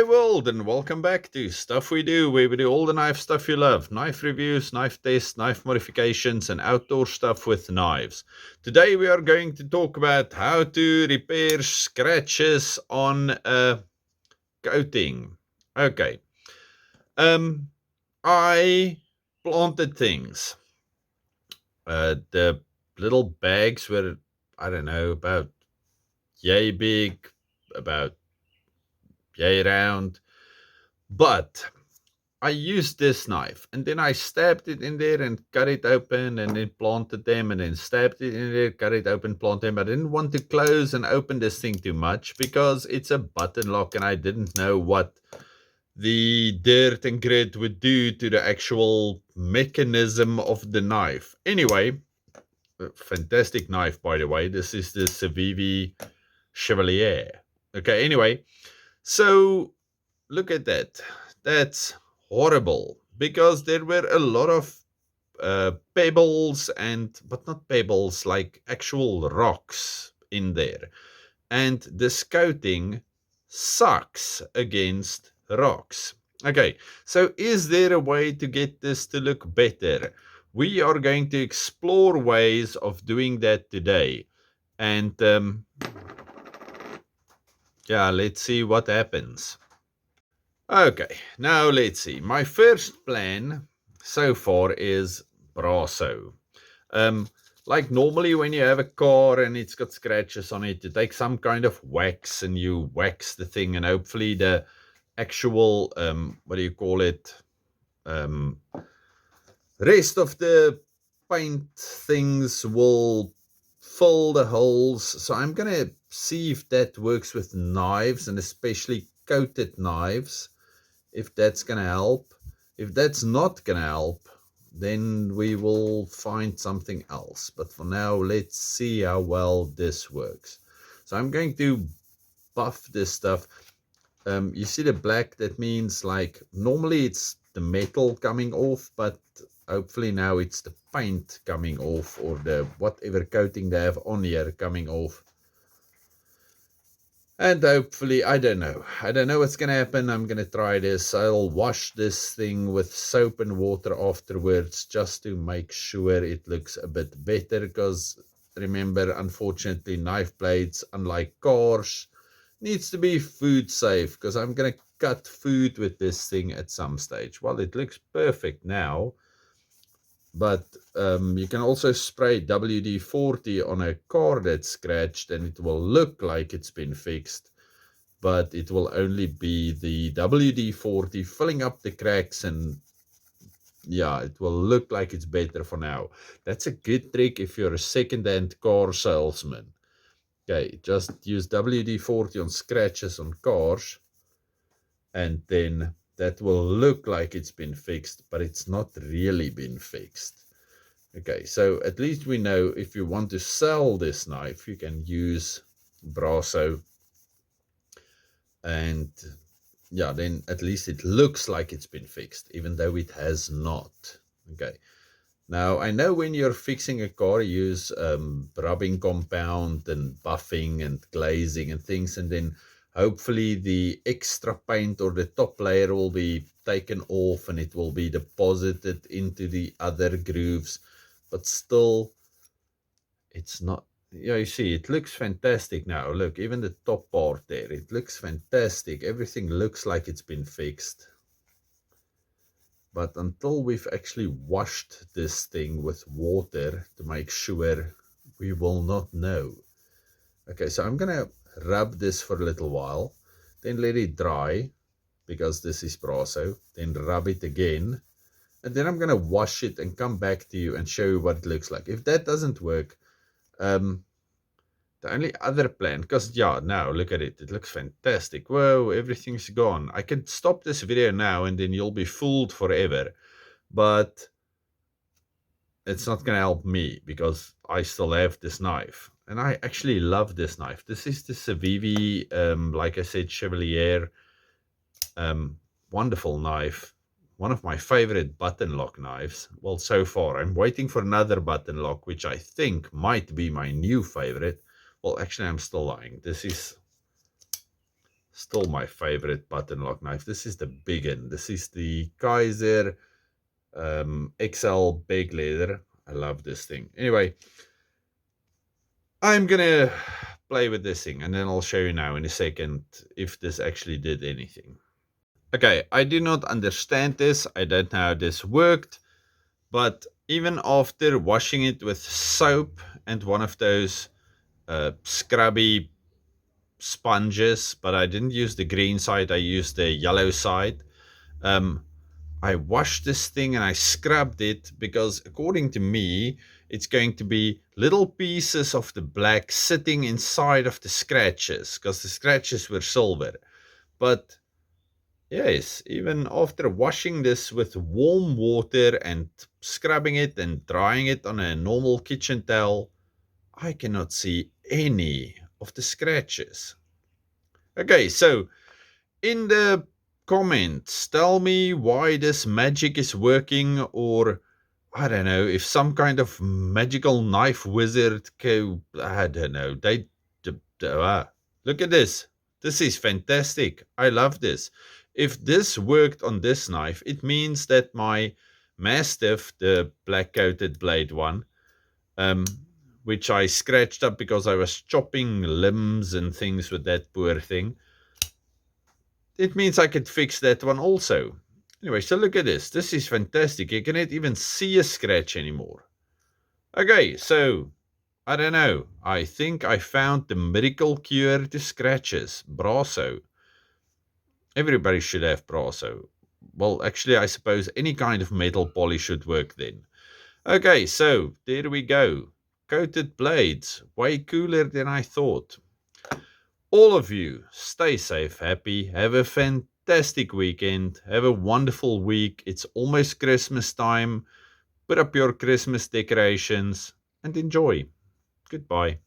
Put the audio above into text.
world, and welcome back to Stuff We Do, where we do all the knife stuff you love. Knife reviews, knife tests, knife modifications, and outdoor stuff with knives. Today we are going to talk about how to repair scratches on a coating. Okay. I planted things. The little bags were, I don't know, about yay big, about yay round. But I used this knife and then I stabbed it in there and cut it open and then planted them and then stabbed it in there, cut it open, planted them. I didn't want to close and open this thing too much because it's a button lock and I didn't know what the dirt and grit would do to the actual mechanism of the knife. Anyway, fantastic knife, by the way. This is the Civivi Chevalier. Okay, anyway, so look at that. That's horrible because there were a lot of pebbles but not pebbles, like actual rocks in there. And this coating sucks against rocks. Okay, so is there a way to get this to look better? We are going to explore ways of doing that today. And yeah, let's see what happens. Okay, now let's see. My first plan so far is Brasso. Like normally when you have a car and it's got scratches on it, you take some kind of wax and you wax the thing, and hopefully the actual, what do you call it? Rest of the paint things will fill the holes. So I'm going to see if that works with knives, and especially coated knives, if that's going to help. If that's not going to help, then we will find something else. But for now, let's see how well this works. So I'm going to buff this stuff. You see the black, that means like normally it's the metal coming off, but hopefully now it's the paint coming off, or the whatever coating they have on here coming off. And hopefully, I don't know what's going to happen. I'm going to try this. I'll wash this thing with soap and water afterwards just to make sure it looks a bit better. Because remember, unfortunately, knife blades, unlike cars, needs to be food safe, because I'm going to cut food with this thing at some stage. Well, it looks perfect now. But you can also spray WD-40 on a car that's scratched and it will look like it's been fixed. But it will only be the WD-40 filling up the cracks, and yeah, it will look like it's better for now. That's a good trick if you're a second-hand car salesman. Okay, just use WD-40 on scratches on cars, and then that will look like it's been fixed, but it's not really been fixed. Okay, so at least we know if you want to sell this knife, you can use Brasso. And yeah, then at least it looks like it's been fixed, even though it has not. Okay, now I know when you're fixing a car, you use rubbing compound and buffing and glazing and things, and then hopefully the extra paint or the top layer will be taken off and it will be deposited into the other grooves. But still, it's not. Yeah, you see, it looks fantastic now. Look, even the top part there, it looks fantastic. Everything looks like it's been fixed. But until we've actually washed this thing with water to make sure, we will not know. Okay, so I'm going to rub this for a little while, then let it dry, because this is Brasso, then rub it again, and then I'm going to wash it and come back to you and show you what it looks like. If that doesn't work, the only other plan, because yeah, now look at it, it looks fantastic. Whoa, everything's gone. I can stop this video now and then you'll be fooled forever, but it's not going to help me because I still have this knife. And I actually love this knife. This is the Civivi, like I said, Chevalier. Wonderful knife. One of my favorite button lock knives. Well, so far. I'm waiting for another button lock, which I think might be my new favorite. Well, actually, I'm still lying. This is Still my favorite button lock knife. This is the big one. This is the Kaiser XL big leather. I love this thing. Anyway, I'm gonna play with this thing and then I'll show you now in a second if this actually did anything. Okay, I do not understand this. I don't know how this worked, but even after washing it with soap and one of those scrubby sponges, but I didn't use the green side, I used the yellow side. I washed this thing and I scrubbed it because according to me, it's going to be little pieces of the black sitting inside of the scratches because the scratches were silver. But yes, even after washing this with warm water and scrubbing it and drying it on a normal kitchen towel, I cannot see any of the scratches. Okay, so in the comments, tell me why this magic is working, or I don't know, if some kind of magical knife wizard, I don't know, look at this. This is fantastic. I love this. If this worked on this knife, it means that my Mastiff, the black coated blade one, which I scratched up because I was chopping limbs and things with that poor thing, it means I could fix that one also. Anyway, so look at this. This is fantastic. You cannot even see a scratch anymore. Okay, so I don't know. I think I found the miracle cure to scratches. Brasso. Everybody should have Brasso. Well, actually, I suppose any kind of metal polish should work then. Okay, so there we go. Coated blades. Way cooler than I thought. All of you, stay safe, happy, have a fantastic weekend, have a wonderful week. It's almost Christmas time. Put up your Christmas decorations and enjoy. Goodbye.